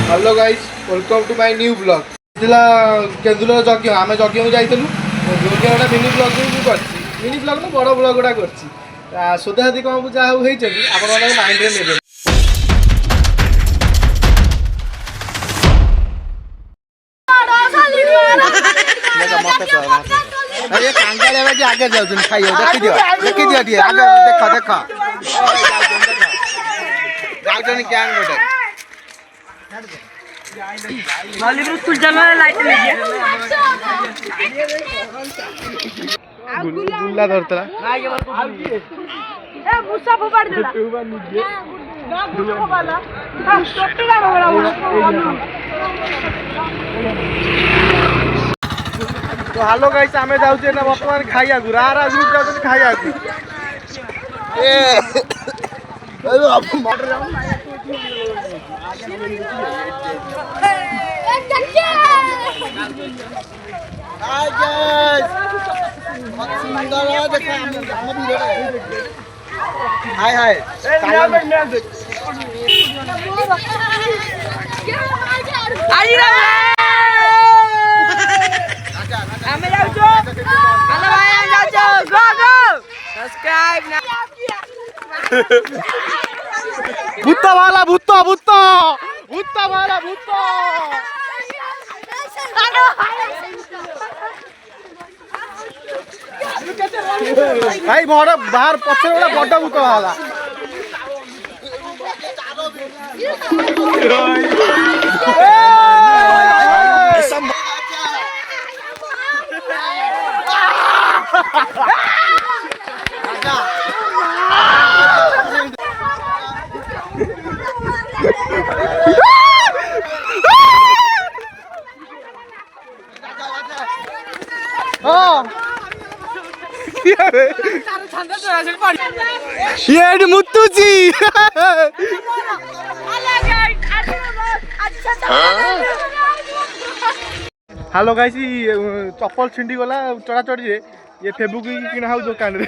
Hello guys welcome to my new blog केन्दुलर यज्ञ आम यज्ञ को जाइलु यज्ञ गोटे मिनी ब्लॉग भी करछि मिनी ब्लॉग ना बड़ ब्लॉग गुड़ा करछि सोदाहाती कम जहाँ होती आप माइंड रे नेबे अरे कांगाले बाजी आगे जाउछन खाइयो देखि दियो टिए आगे देख देख जाउछन गैंग गोटे बॉलीवुड स्कूल जमा लाइट लगी गुल्ला धरतला ए भूसा फोपाड़ देला ना भूसा फोपाला हां टोपी का बगड़ा तो हेलो गाइस आमे जाउछे ना वर्तमान खाइया गु रारा ग्रुप जाउछे खाइया गु ए अरे अब मटर जाऊ हाय गाइस सुंदर देखा हम वीडियो हाय हाय आई रे हमें जाओ हेलो भाई हम जाओ गो गो सब्सक्राइब ना भूता वाला भूता भूता भूता वाला भूता भाई बड़ बाहर पछे वाला बड़ भूत वाला ये मुत्तू जी हेलो गाइस चप्पल छिंडी गला चढ़ा चढ़ी ये फेबुक किना हाउ दुकान रे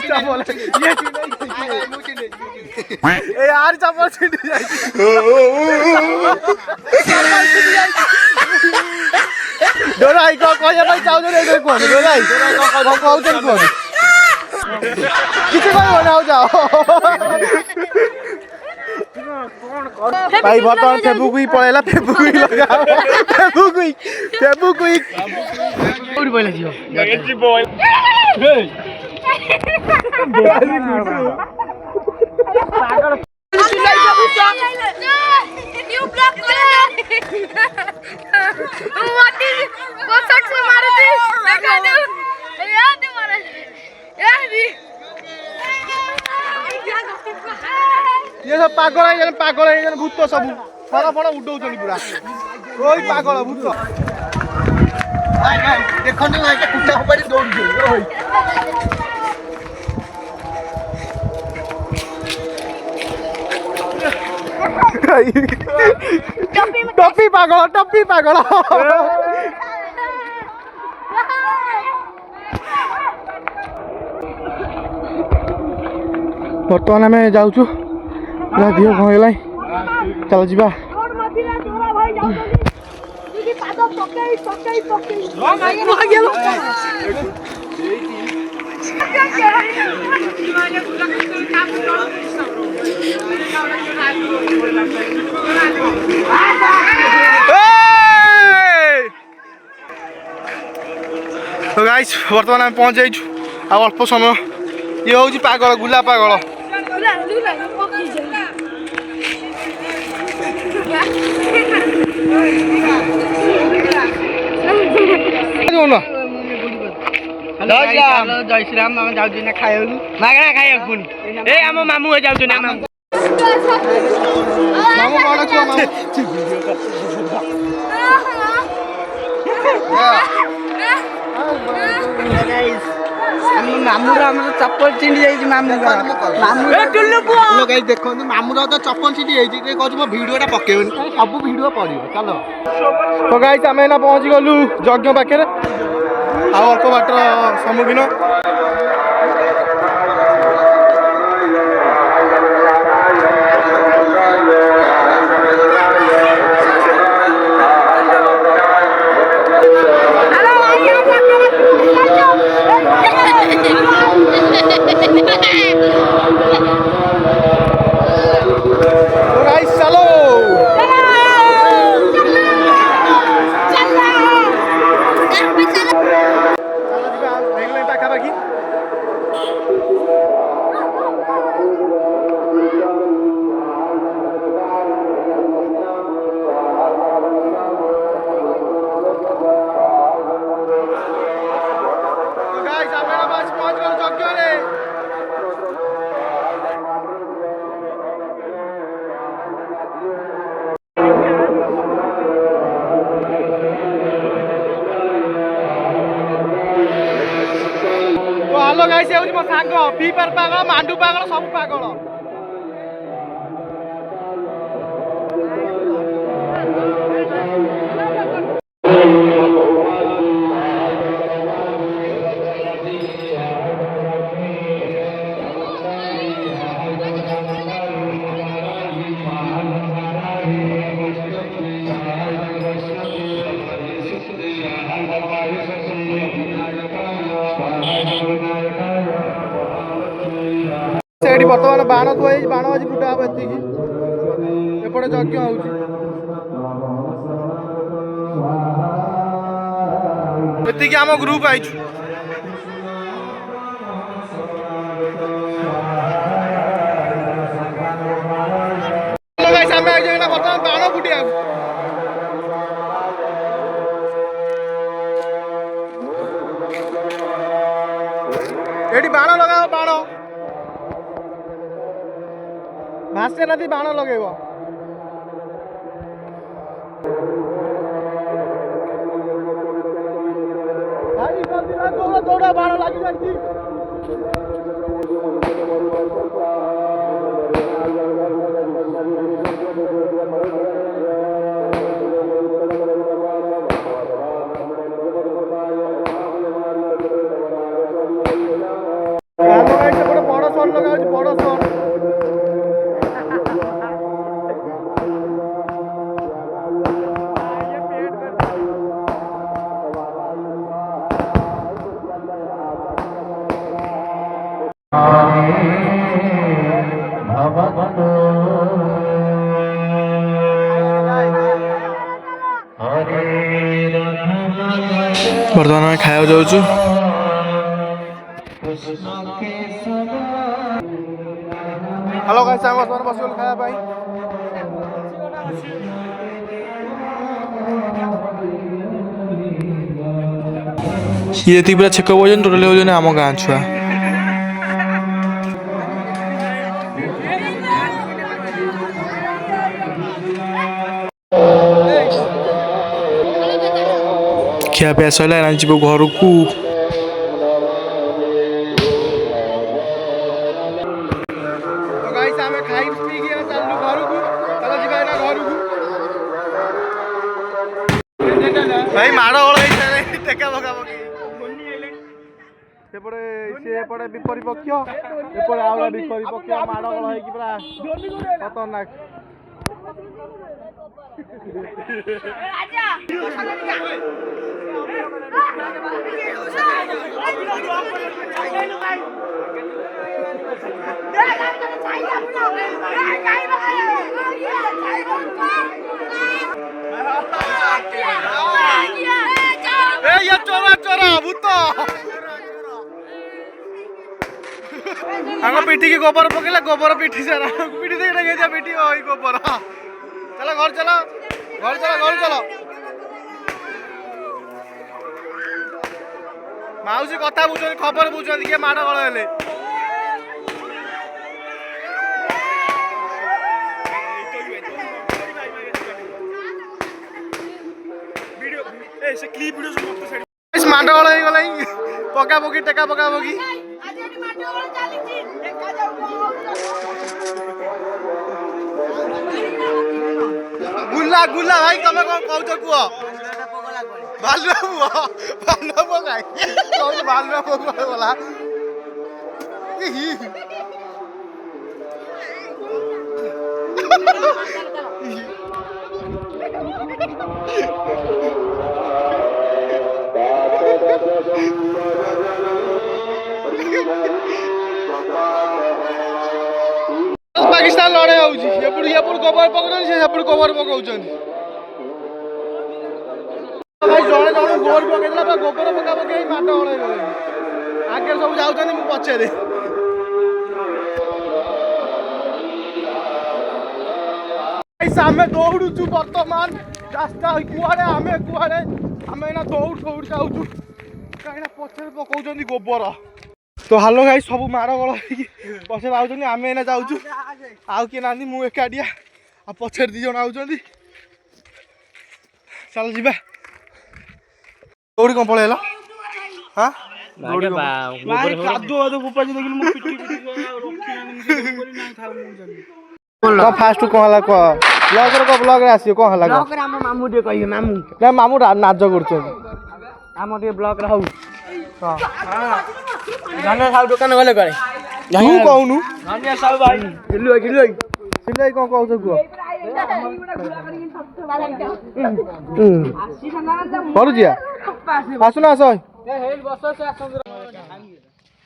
चप्पल ये यार चप्पल छिंडी जाई डोराई को कहया भाई चाउ जे रे कोन डोराई को कहउ जे कोन किसी को बनाओ जाओ भाई बर्तमान फेबुक ही पळेला फेबुक ही लगाओ फेबुक ही कोडी बोले जियो गगेची बॉय पागल न्यू ब्लॉक करे व्हाट इज वो शख्स मारे थे देखा दो याद मारा याद ये सब पागल है भूत सब फड़ा फड़ा उडौछन पूरा ओई पागल भूत भाई भाई देखन भाई के कुत्ता पड़ी दौड़ गई ओई टप्पी पागल बर्तमान आम जाऊँ पूरा देह कौन है चल जा तो गाइस बर्तमान आम पहुँच जाइछु आ अल्प समय ये हूँ पागल गुला पागल जय श्री राम आम जाऊ ना खाइलु मागणा खाइया पुणी ए आम मामू जाऊ ना मामू कौन छुआ मामू मामूर आम चप्पल छिंडी जाइए मामू मामू गाइस देखो मामूर तो चप्पल छिंडी जाइए कहूँ मो भिडियोटा पकेबनी सब भिडियो पड़ो चलो तो गाइस आम एना पहुँची गलु यज्ञ पाखे अल्प बाटर सम्मुखीन ହାଲୋ ଗାଇସ୍, ସେ ହେଉଛି ମୋ ସାଙ୍ଗ ଫ୍ରି ଫାୟାର ପାଗଳ, ମାଣ୍ଡୁ ପାଗଳ, ସବୁ ପାଗଳ। ସେଠି ବର୍ତ୍ତମାନ ବାଣ ଥୁଆ ହେଇଛି, ବାଣ ଆଜି ଫୁଟା ହବ ଏତିକି। ଏପଟେ ଯଜ୍ଞ ହଉଛି। ଏତିକି ଆମ ଗ୍ରୁପ ଆଇଛୁ। ଆମେ ଆଇଛୁ ଏଇନା ବର୍ତ୍ତମାନ ବାଣ ଫୁଟିବାକୁ। ଏଠି ବାଣ ଲଗାଅ, ବାଣ ଭାସେ ନଦୀ ବାଣ ଲଗେଇବ। ଦୌଡ଼ା ବାଣ ଲାଗି ଯାଇଛି। ସେପଟେ ବଡ଼ ସୋର ଲଗାଉଛି, ବଡ଼ ସୋର। ବର୍ତ୍ତମାନ ଆମେ ଖାଇବାକୁ ଯାଉଛୁ। ହ୍ୟାଲୋ ଗାଇସ୍, ଆମେ ବର୍ତ୍ତମାନ ବସିଗଲୁ ଖାଇବା ପାଇଁ। ଇଏ ଏତିକି ପୁରା ଛେକ ବଉଛନ୍ତି, ଟୋଟାଲି ହଉଛନ୍ତି ଆମ ଗାଁ ଛୁଆ। ଖିଆ ପିଆ ସରିଲା, ଯିବୁ ଘରକୁ। ଆମେ ଖାଇ ପିଇକି ଚାଲିଲୁ ଘରକୁ। ଚାଲ ଯିବା ଏଇନା ଘରକୁ। ଭାଇ ମାଡ଼ ଗୋଳ ହେଇସାରିଲାଣି, ଟେକା ପକା ପକେଇ। ସେପଟେ ସେପଟେ ବିପରୀ ପକ୍ଷ, ଏପଟେ ଆଉ ବିପରୀ ପକ୍ଷ, ମାଡ଼ ଗୋଳ ହେଇକି ପୁରା ଖତରନାକ। ଚୋରା ଚୋରା ଭୂତ ଆମ ପିଠିକି ଗୋବର ପକେଇଲା, ଗୋବର ପିଠି ସାରା ପିଠି ଦେଇକି ପିଠି ଗୋବର। ଚାଲ ଘର ଚାଲ, ଘର ଚାଲ, ଘର ଚାଲ। ମାଉସୀ କଥା ବୁଝୁଛନ୍ତି, ଖବର ବୁଝୁଛନ୍ତି, କିଏ ମାଡ଼ ଗୋଳ ହେଲେ। ମାଡ଼ ଗୋଳ ହେଇଗଲା, ପକା ପକି, ଟେକା ପକା ପକି। ଗୁଲା ଗୁଲା ଭାଇ, ତମେ କଣ କହୁଛ କୁହ? ଭାଲୁଆ ପୁଅ, ଭାଲୁଆ ପୁଅ କାଇଁ କହୁଛୁ? ଭାଲୁଆ ପୁଅ କୁଆଡେ ଗଲା? ପାକିସ୍ତାନ ଲଢେଇ ହଉଛି, ଏପଟୁ କବର ପକଉଛନ୍ତି, ସେ ସେପଟୁ କବର ପକଉଛନ୍ତି। ଭାଇ ଜଣେ ଜଣକୁ ଗୋଲ ପକେଇଥିଲା, ଗୋବର ପକା ପକେଇ ମାଡ଼ ଗୋଳ ହେଇଗଲେଣି। ଆଗରେ ସବୁ ଯାଉଛନ୍ତି, ମୁଁ ପଛରେ। ଆମେ ଦୌଡୁଛୁ ବର୍ତ୍ତମାନ ରାସ୍ତା କୁଆଡେ, ଆମେ କୁଆଡେ, ଆମେ ଏଇନା ଦୌଡ ଯାଉଛୁ, କାହିଁକିନା ପଛରେ ପକଉଛନ୍ତି ଗୋବର। ତ ହାଲୋ ଗାଇସ୍, ସବୁ ମାଡ଼ ଗୋଳ ହେଇକି ପଛରେ ଆଉଛନ୍ତି, ଆମେ ଏଇନା ଯାଉଛୁ। ଆଉ କିଏ ନାହାନ୍ତି, ମୁଁ ଏକାଟିଆ, ଆଉ ପଛରେ 2 ଜଣ ଆଉଛନ୍ତି। ଚାଲ ଯିବା। ଦୌଡ଼ି କଣ ପଳେଇଲା? ହଁ ଦୌଡ଼ି ଭାଇ କାଦୁଅ ଫୋପାଡ଼ି ଦେଖିଲି ମୁଁ ପିଟି କହ ଫାଷ୍ଟ କଣ ହେଲା କହ ବ୍ଲଗରେ ଆସିବ କଣ ହେଲା କହ ଆମ ମାମୁଁ ଟିକେ କହିବେ ମାମୁଁ ନା ମାମୁଁ ନାଜ କରୁଛନ୍ତି ଆମ ଟିକେ ବ୍ଲକରେ ହଉ ଧନିଆ ସାହୁ ଦୋକାନ ଗଲେ କରେ ତୁ କହୁନୁ ଧନିଆ ସାହୁ ଭାଇ ସିଲୁ ଭାଇ କଣ କହୁଛ କୁହ କରୁଛି ଆସୁନ ଆସ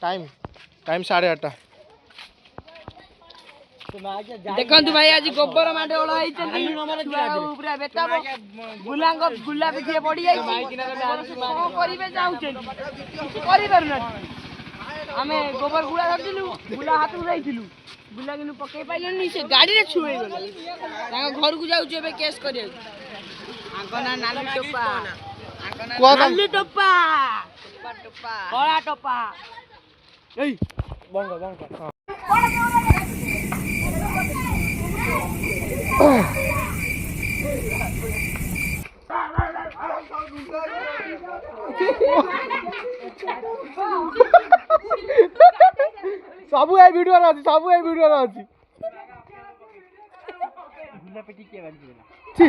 ଟାଇମ୍ 8:30 ଦେଖନ୍ତୁ ଭାଇ ଆଜି ଗୋବର ମାଟି ଓଳା ହେଇଛନ୍ତି ପୁରା ବେଟା ଗୁଲା ପିଠିଏ ପଡି ଯାଇଛି କଣ କରିବେ ଚାହୁଁଛନ୍ତି କିଛି କରିପାରୁନାହାନ୍ତି ଆମେ ଗୋବର ଗୁଳା ଧରିଥିଲୁ ଗୁଲା ହାତକୁ ଦେଇଥିଲୁ ଗୁଲା କିନ୍ତୁ ପକେଇ ପାଇଲୁନି ସେ ଗାଡିରେ ଛୁଏଇଗଲେ ତାଙ୍କ ଘରକୁ ଯାଉଛୁ ଏବେ କେସ୍ କରିବାକୁ ଆଙ୍କ ନା ନାଲି ଟୋପା କଳା ଟୋପା ଏଇ ବଙ୍ଗ ସବୁ ଏ ଭିଡିଓରେ ଅଛି ଛି,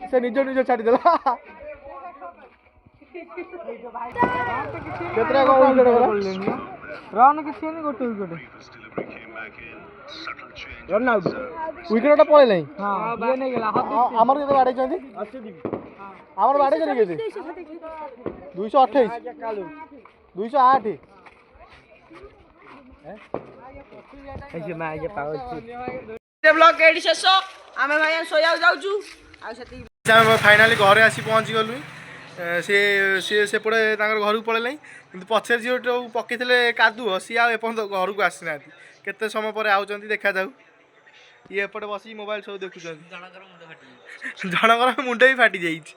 ସେ ନିଜ ଛାଡ଼ିଦେଲା କେତେଟା କଣ ୱିକେଟ୍ ଗଲା ରନ୍ କିଛି ହେଇନି ଗୋଟେ ୱିକେଟ୍ ରନ୍ ଆଉଟ୍ ୱିକେଟ୍ଟା ପଳେଇଲାଣି ହଁ ନେଇଗଲା ଆମର କେତେ ବାଡ଼େଇଛନ୍ତି ଆମର ବାଡ଼େଇଛନ୍ତି କେତେ 228 208 ବ୍ଲକ୍ ଏଇଠି ଶେଷ ଆମେ ଭାଇ ଶୋଇବାକୁ ଯାଉଛୁ ଆଉ ସେତିକି ଆମେ ଫାଇନାଲି ଘରେ ଆସି ପହଞ୍ଚିଗଲୁ ସିଏ ସେପଟେ ତାଙ୍କର ଘରକୁ ପଳେଇଲାଣି କିନ୍ତୁ ପଛରେ ଯିଏ ଯେଉଁ ପକେଇଥିଲେ କାଦୁଅ ସିଏ ଆଉ ଏପର୍ଯ୍ୟନ୍ତ ଘରକୁ ଆସିନାହାନ୍ତି କେତେ ସମୟ ପରେ ଆଉଛନ୍ତି ଦେଖାଯାଉ ଇଏ ଏପଟେ ବସିକି ମୋବାଇଲ ସବୁ ଦେଖୁଛନ୍ତି ଜଣଙ୍କର ମୁଣ୍ଡ ବି ଫାଟି ଯାଇଛି